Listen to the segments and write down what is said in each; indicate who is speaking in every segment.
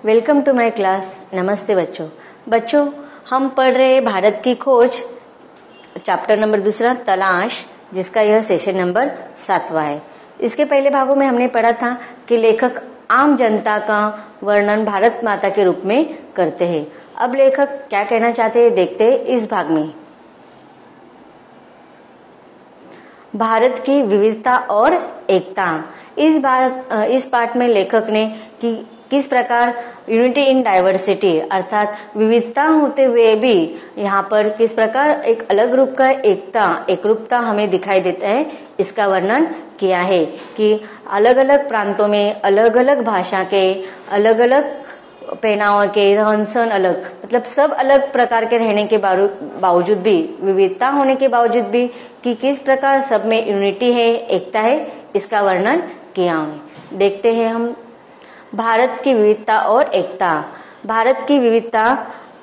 Speaker 1: Welcome to my class. नमस्ते बच्चों, हम पढ़ रहे हैं भारत की खोज, चैप्टर नंबर 2 तलाश, जिसका यह सेशन नंबर 7वां है। इसके पहले भागों में हमने पढ़ा था कि लेखक आम जनता का वर्णन भारत माता के रूप में करते हैं। अब लेखक क्या कहना चाहते हैं देखते हैं इस भाग में। भारत की विविधता और एकता। इस पाठ में लेखक ने किस प्रकार यूनिटी इन डाइवर्सिटी अर्थात विविधता होते हुए भी यहाँ पर किस प्रकार एक अलग रूप का एकरूपता हमें दिखाई देता है, इसका वर्णन किया है कि अलग अलग प्रांतों में अलग अलग भाषा के, अलग अलग पहनावा के, रहन सहन अलग, मतलब सब अलग प्रकार के रहने के बावजूद भी, विविधता होने के बावजूद भी कि किस प्रकार सब में यूनिटी है, एकता है, इसका वर्णन किया है। देखते हैं हम भारत की विविधता और एकता। भारत की विविधता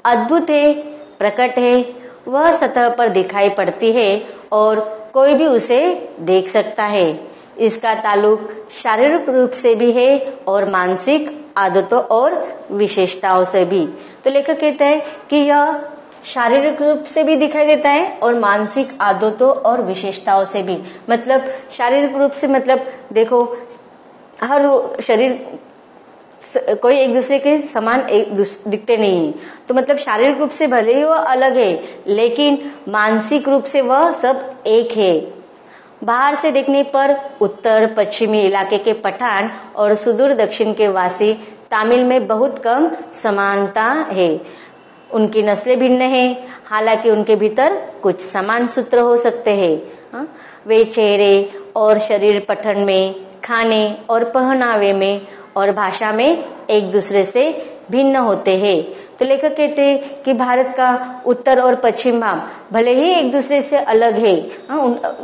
Speaker 1: अद्भुत है, प्रकट है, वह सतह पर दिखाई पड़ती है और कोई भी उसे देख सकता है। इसका ताल्लुक शारीरिक रूप से भी है और मानसिक आदतों और विशेषताओं से भी। तो लेखक कहते हैं कि यह शारीरिक रूप से भी दिखाई देता है और मानसिक आदतों और विशेषताओं से भी। मतलब शारीरिक रूप से मतलब देखो, हर शरीर कोई एक दूसरे के समान दिखते नहीं है, तो मतलब शारीरिक रूप से भले ही वह अलग है लेकिन मानसिक रूप से वह सब एक है। बाहर से देखने पर उत्तर पश्चिमी इलाके के पठान और सुदूर दक्षिण के वासी तमिल में बहुत कम समानता है। उनकी नस्लें भिन्न हैं, हालांकि उनके भीतर कुछ समान सूत्र हो सकते हैं। वे चेहरे और शरीर पठन में, खाने और पहनावे में और भाषा में एक दूसरे से भिन्न होते हैं। तो लेखक कहते हैं कि भारत का उत्तर और पश्चिम भाग भले ही एक दूसरे से अलग है,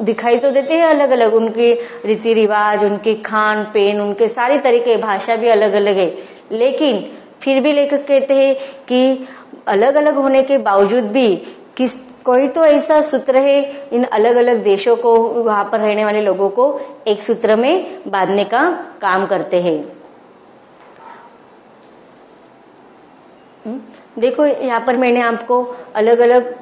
Speaker 1: दिखाई तो देते हैं अलग अलग, उनके रीति रिवाज, उनके खान पीन, उनके सारे तरीके, भाषा भी अलग अलग है, लेकिन फिर भी लेखक कहते हैं कि अलग अलग होने के बावजूद भी कोई तो ऐसा सूत्र है इन अलग अलग देशों को, वहां पर रहने वाले लोगों को एक सूत्र में बांधने का काम करते हैं। देखो यहाँ पर मैंने आपको अलग अलग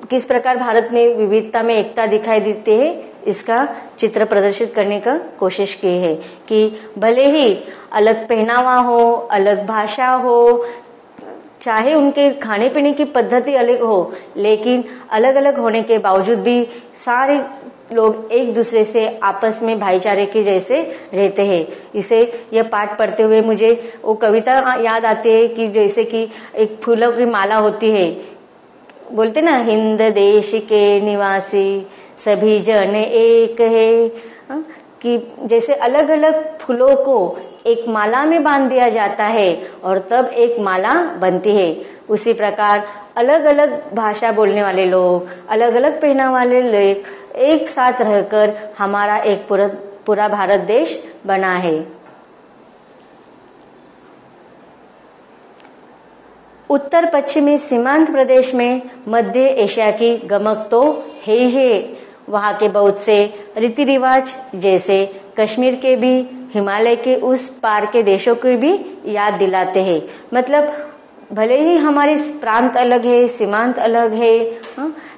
Speaker 1: किस प्रकार भारत में विविधता में एकता दिखाई देती है, इसका चित्र प्रदर्शित करने का कोशिश की है कि भले ही अलग पहनावा हो, अलग भाषा हो, चाहे उनके खाने पीने की पद्धति अलग हो, लेकिन अलग अलग होने के बावजूद भी सारे लोग एक दूसरे से आपस में भाईचारे के जैसे रहते हैं। इसे यह पाठ पढ़ते हुए मुझे वो कविता याद आती है कि जैसे कि एक फूलों की माला होती है, बोलते ना, हिंद देश के निवासी सभी जन एक है, कि जैसे अलग अलग फूलों को एक माला में बांध दिया जाता है और तब एक माला बनती है। उसी प्रकार अलग अलग भाषा बोलने वाले लोग, अलग अलग पहनावे वाले लोग एक साथ रहकर हमारा एक पूरा भारत देश बना है। उत्तर पश्चिमी सीमांत प्रदेश में मध्य एशिया की गमक तो है ही। वहाँ के बहुत से रीति रिवाज जैसे कश्मीर के भी, हिमालय के उस पार के देशों को भी याद दिलाते हैं। मतलब भले ही हमारी प्रांत अलग है, सीमांत अलग है,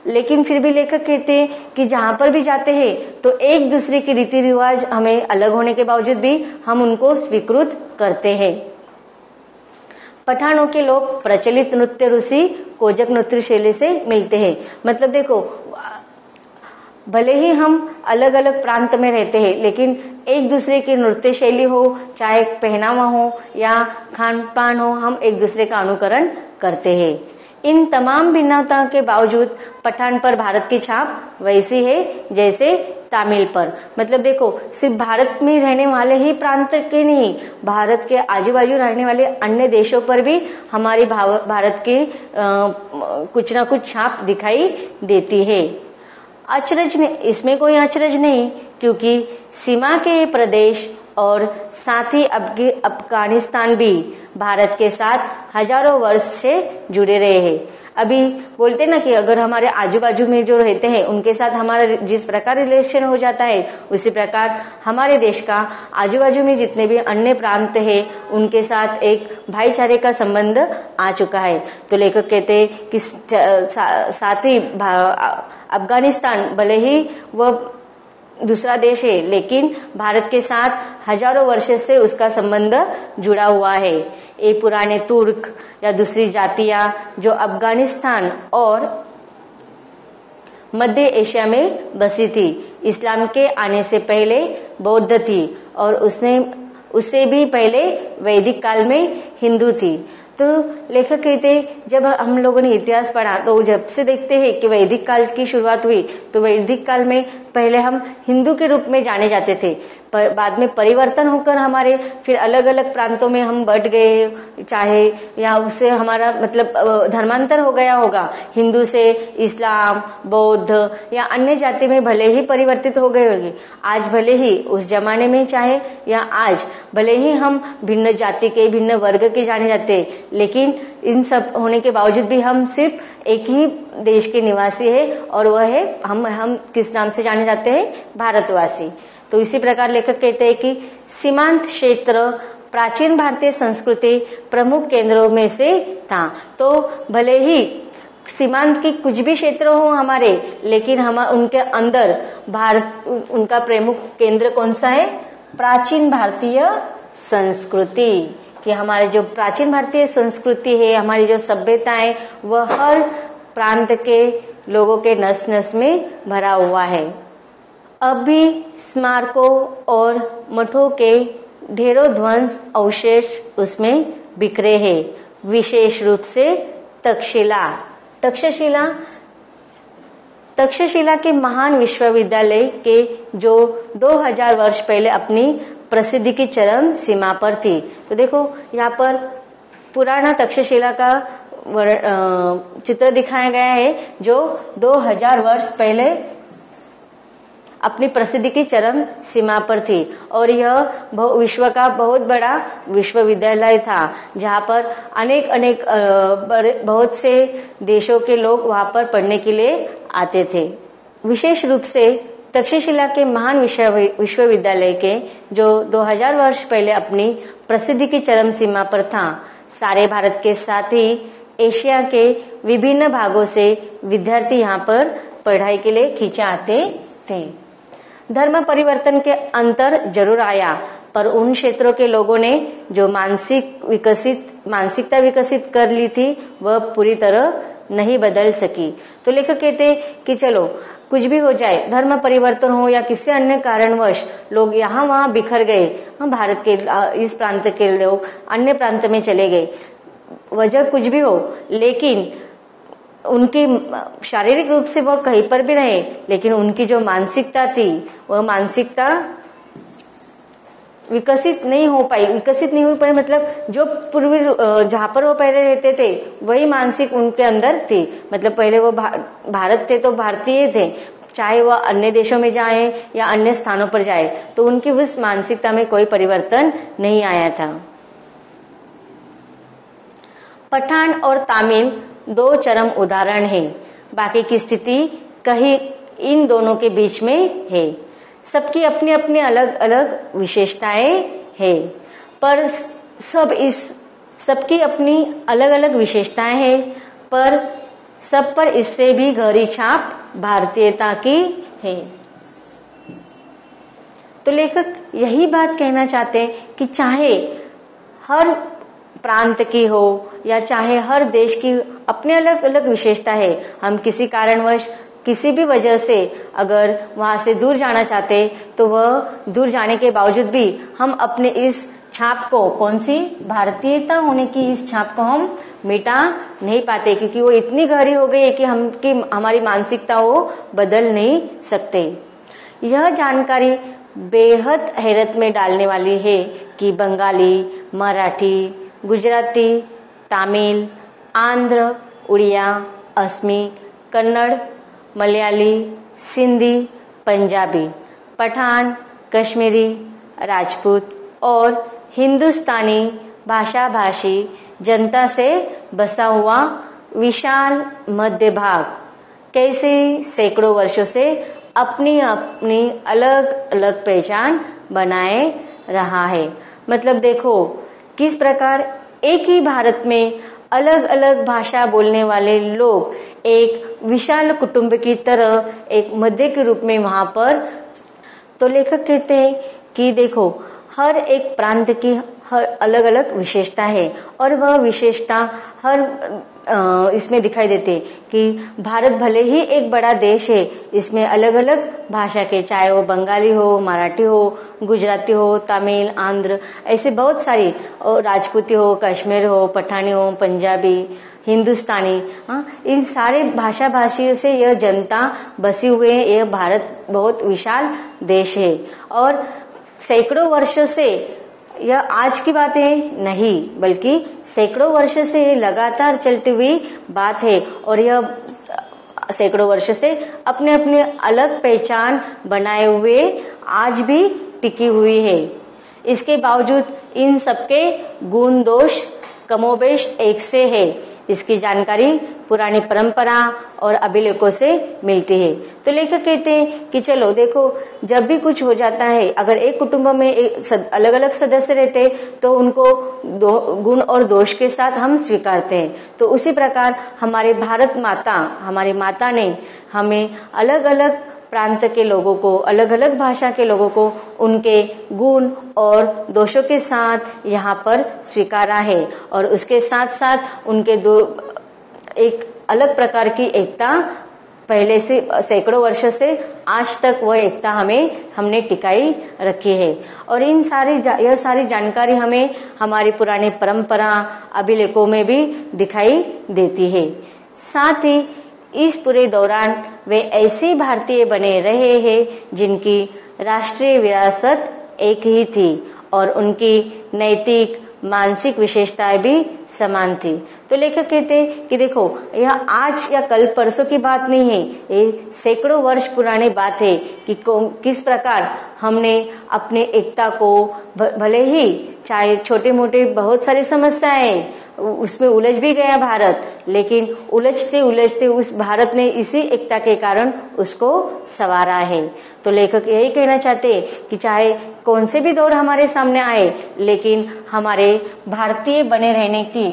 Speaker 1: लेकिन फिर भी लेखक कहते हैं कि जहाँ पर भी जाते हैं तो एक दूसरे के रीति रिवाज हमें अलग होने के बावजूद भी हम उनको स्वीकृत करते हैं। पठानों के लोग प्रचलित नृत्य रूसी कोजक नृत्य शैली से मिलते हैं। मतलब देखो, भले ही हम अलग अलग प्रांत में रहते हैं लेकिन एक दूसरे की नृत्य शैली हो, चाहे पहनावा हो या खान पान हो, हम एक दूसरे का अनुकरण करते हैं। इन तमाम भिन्नता के बावजूद पठान पर भारत की छाप वैसी है जैसे तमिल पर। मतलब देखो, सिर्फ भारत में रहने वाले ही प्रांत के नहीं, भारत के आजू बाजू रहने वाले अन्य देशों पर भी हमारी भारत की कुछ ना कुछ छाप दिखाई देती है। अचरज नहीं, इसमें कोई अचरज नहीं, क्योंकि सीमा के प्रदेश और साथ ही अफगानिस्तान भी भारत के साथ हजारों वर्ष से जुड़े रहे हैं। अभी बोलते ना कि अगर हमारे आजू बाजू में जो रहते हैं उनके साथ हमारा जिस प्रकार रिलेशन हो जाता है, उसी प्रकार हमारे देश का आजू बाजू में जितने भी अन्य प्रांत है उनके साथ एक भाईचारे का संबंध आ चुका है। तो लेखक कहते हैं कि साथ ही अफगानिस्तान भले ही वह दूसरा देश है, लेकिन भारत के साथ हजारों वर्ष से उसका संबंध जुड़ा हुआ है। ये पुराने तुर्क या दूसरी जातियां जो अफगानिस्तान और मध्य एशिया में बसी थी, इस्लाम के आने से पहले बौद्ध थी और उससे भी पहले वैदिक काल में हिंदू थी। तो लेखक कहते जब हम लोगों ने इतिहास पढ़ा तो जब से देखते हैं कि वैदिक काल की शुरुआत हुई, तो वैदिक काल में पहले हम हिंदू के रूप में जाने जाते थे, पर बाद में परिवर्तन होकर हमारे फिर अलग अलग प्रांतों में हम बट गए, चाहे या उससे हमारा मतलब धर्मांतर हो गया होगा, हिंदू से इस्लाम, बौद्ध या अन्य जाति में भले ही परिवर्तित हो गए होंगे। आज भले ही उस जमाने में चाहे या आज भले ही हम भिन्न जाति के, भिन्न वर्ग के जाने जाते, लेकिन इन सब होने के बावजूद भी हम सिर्फ एक ही देश के निवासी है और वह है हम किस नाम से जाने जाते हैं, भारतवासी। तो इसी प्रकार लेखक कहते हैं कि सीमांत क्षेत्र प्राचीन भारतीय संस्कृति प्रमुख केंद्रों में से था। तो भले ही सीमांत की कुछ भी क्षेत्र हो हमारे, लेकिन हम उनके अंदर भारत उनका प्रमुख केंद्र कौन सा है, प्राचीन भारतीय संस्कृति। कि हमारे जो प्राचीन भारतीय संस्कृति है, हमारी जो सभ्यता है, वह हर प्रांत के लोगों के नस नस में भरा हुआ है। अब भी स्मारकों और मठों के ढेरों ध्वंस अवशेष उसमें बिखरे हैं, विशेष रूप से तक्षशिला के महान विश्वविद्यालय के जो 2000 वर्ष पहले अपनी प्रसिद्धि की चरम सीमा पर थी। तो देखो यहाँ पर पुराना तक्षशिला का चित्र दिखाया गया है जो 2000 वर्ष पहले अपनी प्रसिद्धि की चरम सीमा पर थी, और यह विश्व का बहुत बड़ा विश्वविद्यालय था जहाँ पर अनेक बहुत से देशों के लोग वहाँ पर पढ़ने के लिए आते थे। विशेष रूप से तक्षशिला के महान विश्वविद्यालय के जो 2000 वर्ष पहले अपनी प्रसिद्धि की चरम सीमा पर था, सारे भारत के साथ ही एशिया के विभिन्न भागों से विद्यार्थी यहाँ पर पढ़ाई के लिए खींचे आते थे। धर्म परिवर्तन के अंतर जरूर आया, पर उन क्षेत्रों के लोगों ने जो मानसिकता विकसित कर ली थी वह पूरी तरह नहीं बदल सकी। तो लेखक कहते कि चलो कुछ भी हो जाए, धर्म परिवर्तन हो या किसी अन्य कारणवश लोग यहाँ वहाँ बिखर गए, भारत के इस प्रांत के लोग अन्य प्रांत में चले गए, वजह कुछ भी हो, लेकिन उनकी शारीरिक रूप से वह कहीं पर भी रहे, लेकिन उनकी जो मानसिकता थी वह मानसिकता विकसित नहीं हो पाई मतलब जो पूर्वी जहाँ पर वो पहले रहते थे वही मानसिक उनके अंदर थी। मतलब पहले वो भारत थे तो भारतीय थे, चाहे वह अन्य देशों में जाए या अन्य स्थानों पर जाए, तो उनकी उस मानसिकता में कोई परिवर्तन नहीं आया था। पठान और तमिल दो चरम उदाहरण हैं, बाकी की स्थिति कहीं इन दोनों के बीच में है। सबकी अपनी अपनी अलग अलग विशेषताएं हैं, पर सबकी अपनी अलग अलग विशेषताएं हैं, पर सब पर इससे भी गहरी छाप भारतीयता की है। तो लेखक यही बात कहना चाहते हैं कि चाहे हर प्रांत की हो या चाहे हर देश की अपने अलग अलग विशेषता है, हम किसी कारणवश किसी भी वजह से अगर वहां से दूर जाना चाहते तो वह दूर जाने के बावजूद भी हम अपने इस छाप को, कौन सी भारतीयता होने की इस छाप को हम मिटा नहीं पाते, क्योंकि वो इतनी गहरी हो गई है कि हमारी मानसिकता वो बदल नहीं सकते। यह जानकारी बेहद हैरत में डालने वाली है कि बंगाली, मराठी, गुजराती, तमिल, आंध्र, उड़िया, असमी, कन्नड़, मलयाली, सिंधी, पंजाबी, पठान, कश्मीरी, राजपूत और हिंदुस्तानी भाषाभाषी जनता से बसा हुआ विशाल मध्य भाग कैसे सैकड़ों वर्षों से अपनी अपनी अलग अलग पहचान बनाए रहा है। मतलब देखो किस प्रकार एक ही भारत में अलग अलग भाषा बोलने वाले लोग एक विशाल कुटुंब की तरह एक मध्य के रूप में वहां पर। तो लेखक कहते हैं कि देखो हर एक प्रांत की हर अलग अलग विशेषता है और वह विशेषता हर इसमें दिखाई देते कि भारत भले ही एक बड़ा देश है, इसमें अलग अलग भाषा के, चाहे वो बंगाली हो, मराठी हो, गुजराती हो, तमिल, आंध्र, ऐसे बहुत सारी, और राजपूती हो, कश्मीर हो, पठानी हो, पंजाबी, हिंदुस्तानी, इन सारे भाषा भाषियों से यह जनता बसी हुए है। यह भारत बहुत विशाल देश है और सैकड़ों वर्षों से, यह आज की बात है नहीं बल्कि सैकड़ों वर्षों से लगातार चलती हुई बात है और यह सैकड़ों वर्ष से अपने अपने अलग पहचान बनाए हुए आज भी टिकी हुई है। इसके बावजूद इन सबके गुण दोष कमोबेश एक से है। इसकी जानकारी पुरानी परंपरा और अभिलेखों से मिलती है। तो लेखक कहते हैं कि चलो देखो, जब भी कुछ हो जाता है, अगर एक कुटुंब में अलग अलग सदस्य रहते तो उनको गुण और दोष के साथ हम स्वीकारते हैं। तो उसी प्रकार हमारे भारत माता, हमारी माता ने हमें अलग अलग प्रांत के लोगों को, अलग अलग भाषा के लोगों को उनके गुण और दोषों के साथ यहाँ पर स्वीकारा है और उसके साथ साथ उनके एक अलग प्रकार की एकता पहले से सैकड़ों वर्ष से आज तक वह एकता हमने टिकाई रखी है। और यह सारी जानकारी हमें हमारी पुरानी परंपरा अभिलेखों में भी दिखाई देती है। साथ ही इस पूरे दौरान वे ऐसे भारतीय बने रहे हैं जिनकी राष्ट्रीय विरासत एक ही थी और उनकी नैतिक मानसिक विशेषताएं भी समान थी। तो लेखक कहते हैं कि देखो, यह आज या कल परसों की बात नहीं है, ये सैकड़ों वर्ष पुरानी बात है कि किस प्रकार हमने अपने एकता को, भले ही चाहे छोटे मोटे बहुत सारी समस्याएं उसमें उलझ भी गया भारत, लेकिन उलझते उलझते उस भारत ने इसी एकता के कारण उसको संवारा है। तो लेखक यही कहना चाहते हैं कि चाहे कौन से भी दौर हमारे सामने आए, लेकिन हमारे भारतीय बने रहने की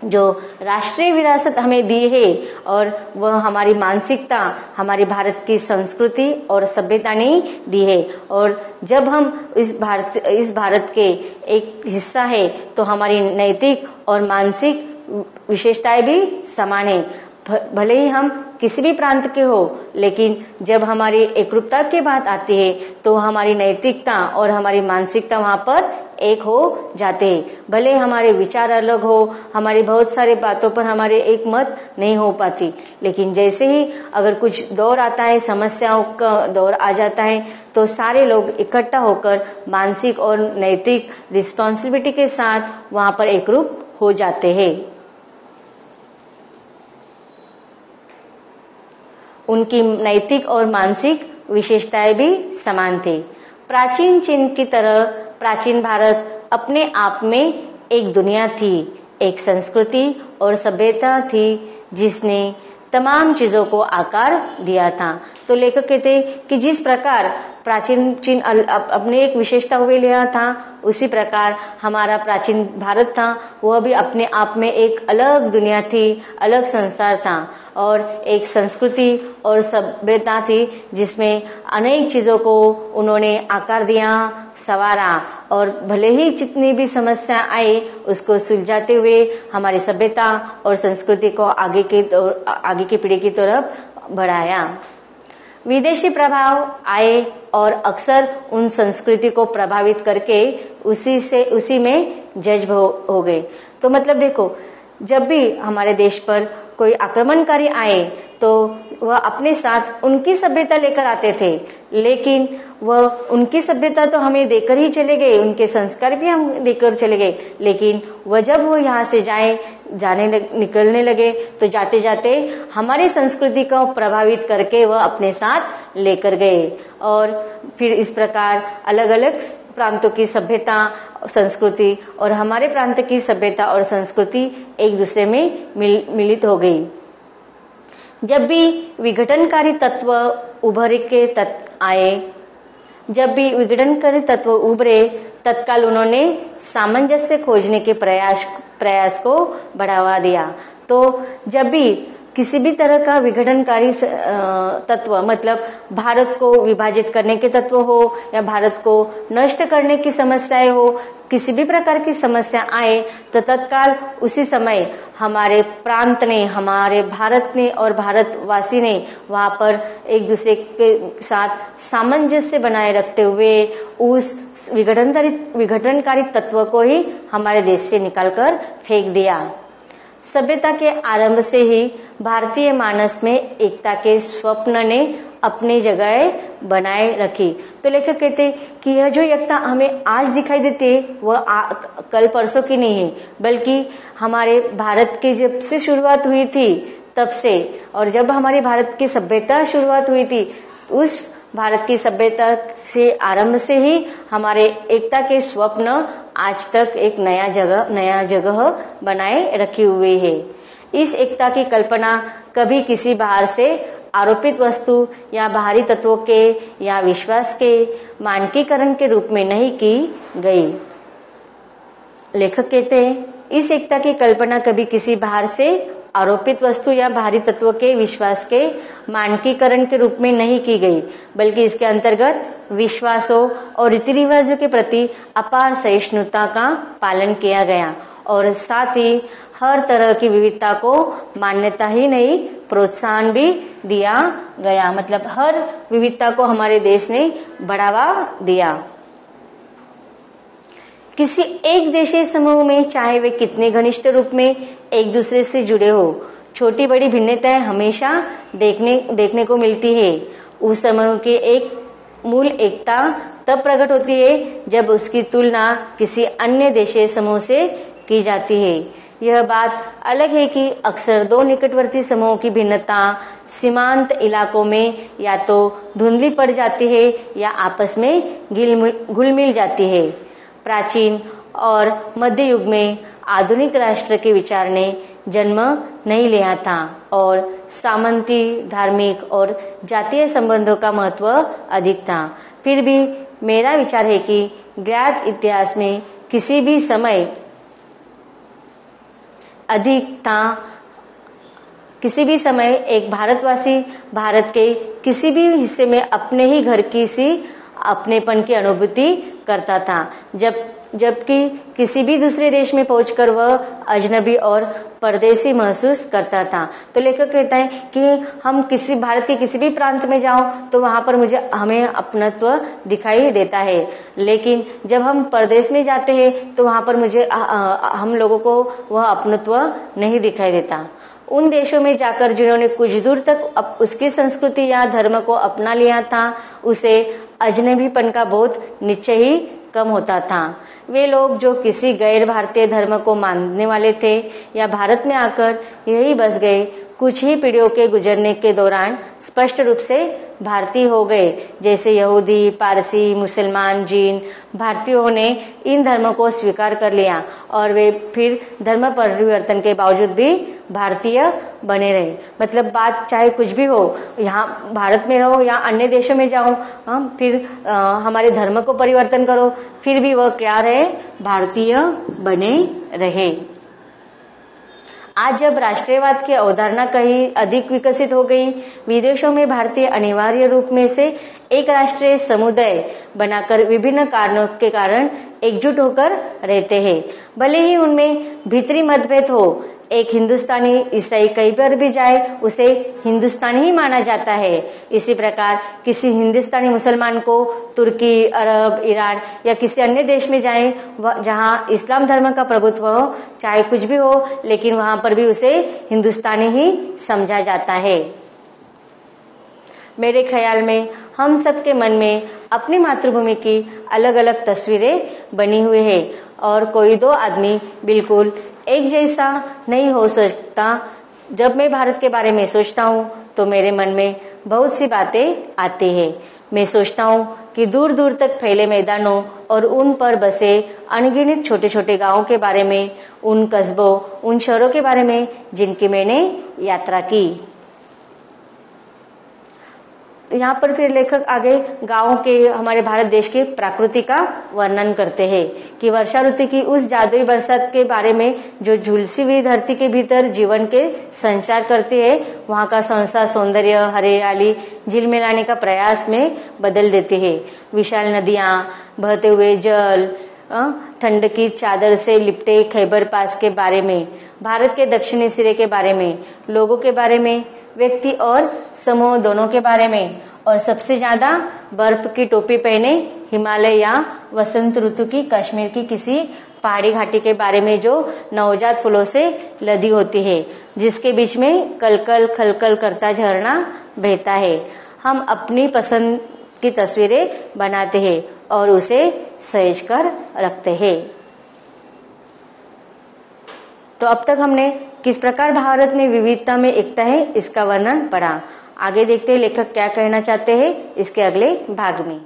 Speaker 1: जो राष्ट्रीय विरासत हमें दी है और वह हमारी मानसिकता, हमारी भारत की संस्कृति और सभ्यता ने दी है। और जब हम इस भारत के एक हिस्सा है तो हमारी नैतिक और मानसिक विशेषताएं भी समान है। भले ही हम किसी भी प्रांत के हो, लेकिन जब हमारी एकरूपता की बात आती है तो हमारी नैतिकता और हमारी मानसिकता वहां पर एक हो जाते हैं। भले हमारे विचार अलग हो, हमारी बहुत सारे बातों पर हमारे एक मत नहीं हो पाती, लेकिन जैसे ही अगर कुछ दौर आता है, समस्याओं का दौर आ जाता है, तो सारे लोग इकट्ठा होकर मानसिक और नैतिक रिस्पॉन्सिबिलिटी के साथ वहां पर एकरूप हो जाते हैं। उनकी नैतिक और मानसिक विशेषताएं भी समान थी। प्राचीन चीन की तरह प्राचीन भारत अपने आप में एक दुनिया थी, एक संस्कृति और सभ्यता थी जिसने तमाम चीजों को आकार दिया था। तो लेखक कहते हैं कि जिस प्रकार प्राचीन चीन अपने एक विशेषता हुए लिया था, उसी प्रकार हमारा प्राचीन भारत था, वह भी अपने आप में एक अलग दुनिया थी, अलग संसार था और एक संस्कृति और सभ्यता थी जिसमें अनेक चीजों को उन्होंने आकार दिया, संवारा और भले ही जितनी भी समस्या आई उसको सुलझाते हुए हमारी सभ्यता और संस्कृति को आगे की पीढ़ी की तरफ बढ़ाया। विदेशी प्रभाव आए और अक्सर उन संस्कृति को प्रभावित करके उसी में जज्ब हो गए। तो मतलब देखो, जब भी हमारे देश पर कोई आक्रमणकारी आए तो वह अपने साथ उनकी सभ्यता लेकर आते थे, लेकिन वह उनकी सभ्यता तो हमें देकर ही चले गए, उनके संस्कार भी हम देकर चले गए, लेकिन वह जब वो यहाँ से निकलने लगे तो जाते जाते हमारी संस्कृति को प्रभावित करके वह अपने साथ लेकर गए। और फिर इस प्रकार अलग अलग प्रांतों की सभ्यता संस्कृति और हमारे प्रांत की सभ्यता और संस्कृति एक दूसरे में मिलित हो गई। जब भी विघटनकारी तत्व उभरे, तत्काल उन्होंने सामंजस्य खोजने के प्रयास को बढ़ावा दिया। तो जब भी किसी भी तरह का विघटनकारी तत्व, मतलब भारत को विभाजित करने के तत्व हो या भारत को नष्ट करने की समस्याएं हो, किसी भी प्रकार की समस्या आए तो तत्काल उसी समय हमारे प्रांत ने, हमारे भारत ने और भारतवासी ने वहां पर एक दूसरे के साथ सामंजस्य बनाए रखते हुए उस विघटनकारी तत्व को ही हमारे देश से निकालकर फेंक दिया। सभ्यता के आरंभ से ही भारतीय मानस में एकता के स्वप्न ने अपनी जगह बनाए रखी। तो लेखक कहते हैं कि यह जो एकता हमें आज दिखाई देती है वह कल परसों की नहीं है, बल्कि हमारे भारत की जब से शुरुआत हुई थी तब से, और जब हमारी भारत की सभ्यता शुरुआत हुई थी उस भारत की सभ्यता से आरंभ से ही हमारे एकता के स्वप्न आज तक एक नया जगह बनाए रखे हुए है। इस एकता की कल्पना कभी किसी बाहर से आरोपित वस्तु या बाहरी तत्वों के या विश्वास के मानकीकरण के रूप में नहीं की गई। लेखक कहते हैं इस एकता की कल्पना कभी किसी बाहर से आरोपित वस्तु या बाहरी तत्वों के विश्वास के मानकीकरण के रूप में नहीं की गई, बल्कि इसके अंतर्गत विश्वासों और रीति रिवाजों के प्रति अपार सहिष्णुता का पालन किया गया और साथ ही हर तरह की विविधता को मान्यता ही नहीं प्रोत्साहन भी दिया गया। मतलब हर विविधता को हमारे देश ने बढ़ावा दिया। किसी एक देशीय समूह में चाहे वे कितने घनिष्ठ रूप में एक दूसरे से जुड़े हो, छोटी बड़ी भिन्नताएं हमेशा देखने को मिलती है। उस समूह की एक मूल एकता तब प्रकट होती है जब उसकी तुलना किसी अन्य देशीय समूह से की जाती है। यह बात अलग है कि अक्सर दो निकटवर्ती समूहों की भिन्नता सीमांत इलाकों में या तो धुंधली पड़ जाती है या आपस में घुल मिल जाती है। प्राचीन और मध्य युग में आधुनिक राष्ट्र के विचार ने जन्म नहीं लिया था और सामंती धार्मिक और जातीय संबंधों का महत्व अधिक था। फिर भी मेरा विचार है कि ज्ञात इतिहास में किसी भी समय एक भारतवासी भारत के किसी भी हिस्से में अपने ही घर की सी अपनेपन की अनुभूति करता था, जबकि किसी भी दूसरे देश में पहुंचकर वह अजनबी और परदेसी महसूस करता था। तो लेखक कहता है कि हम भारत के किसी भी प्रांत में जाओ तो वहां पर हमें अपनत्व दिखाई देता है, लेकिन जब हम परदेश में जाते हैं तो वहां पर हम लोगों को वह अपनत्व नहीं दिखाई देता। उन देशों में जाकर जिन्होंने कुछ दूर तक उसकी संस्कृति या धर्म को अपना लिया था, उसे अजनबीपन का बोध निश्चय ही कम होता था। वे लोग जो किसी गैर भारतीय धर्म को मानने वाले थे या भारत में आकर यही बस गए, कुछ ही पीढ़ियों के गुजरने के दौरान स्पष्ट रूप से भारतीय हो गए। जैसे यहूदी, पारसी, मुसलमान, जीन भारतीयों ने इन धर्मों को स्वीकार कर लिया और वे फिर धर्म परिवर्तन के बावजूद भी भारतीय बने रहे। मतलब बात चाहे कुछ भी हो, यहाँ भारत में रहो या अन्य देशों में जाओ, फिर हमारे धर्म को परिवर्तन करो, फिर भी वह क्या रहे, भारतीय बने रहे। आज जब राष्ट्रीयवाद की अवधारणा कहीं अधिक विकसित हो गई, विदेशों में भारतीय अनिवार्य रूप में से एक राष्ट्रीय समुदाय बनाकर विभिन्न कारणों के कारण एकजुट होकर रहते हैं। भले ही उनमें भीतरी मतभेद हो, एक हिंदुस्तानी ईसाई कहीं पर भी जाए उसे हिंदुस्तानी ही माना जाता है। इसी प्रकार किसी हिंदुस्तानी मुसलमान को तुर्की, अरब, ईरान या किसी अन्य देश में जाए जहां इस्लाम धर्म का प्रभुत्व हो, चाहे कुछ भी हो, लेकिन वहां पर भी उसे हिंदुस्तानी ही समझा जाता है। मेरे ख्याल में हम सबके मन में अपनी मातृभूमि की अलग अलग तस्वीरें बनी हुई है और कोई दो आदमी बिल्कुल एक जैसा नहीं हो सकता। जब मैं भारत के बारे में सोचता हूँ तो मेरे मन में बहुत सी बातें आती है। मैं सोचता हूँ कि दूर दूर तक फैले मैदानों और उन पर बसे अनगिनत छोटे छोटे गांवों के बारे में, उन कस्बों, उन शहरों के बारे में जिनकी मैंने यात्रा की। यहाँ पर फिर लेखक आगे गांवों के, हमारे भारत देश के प्रकृति का वर्णन करते हैं कि वर्षा ऋतु की उस जादुई बरसात के बारे में जो झुलसी हुई धरती के भीतर जीवन के संचार करती है, वहाँ का संसार सौंदर्य, हरियाली झिलमिलाने का प्रयास में बदल देती है। विशाल नदियाँ, बहते हुए जल, ठंड की चादर से लिपटे खैबर पास के बारे में, भारत के दक्षिणी सिरे के बारे में, लोगों के बारे में, व्यक्ति और समूह दोनों के बारे में, और सबसे ज्यादा बर्फ की टोपी पहने हिमालय या वसंत ऋतु की कश्मीर की किसी पहाड़ी घाटी के बारे में जो नवजात फूलों से लदी होती है, जिसके बीच में कलकल खलकल करता झरना बहता है। हम अपनी पसंद की तस्वीरें बनाते हैं और उसे सहेज कर रखते हैं। तो अब तक हमने किस प्रकार भारत में विविधता में एकता है इसका वर्णन पढ़ा। आगे देखते हैं लेखक क्या कहना चाहते हैं इसके अगले भाग में।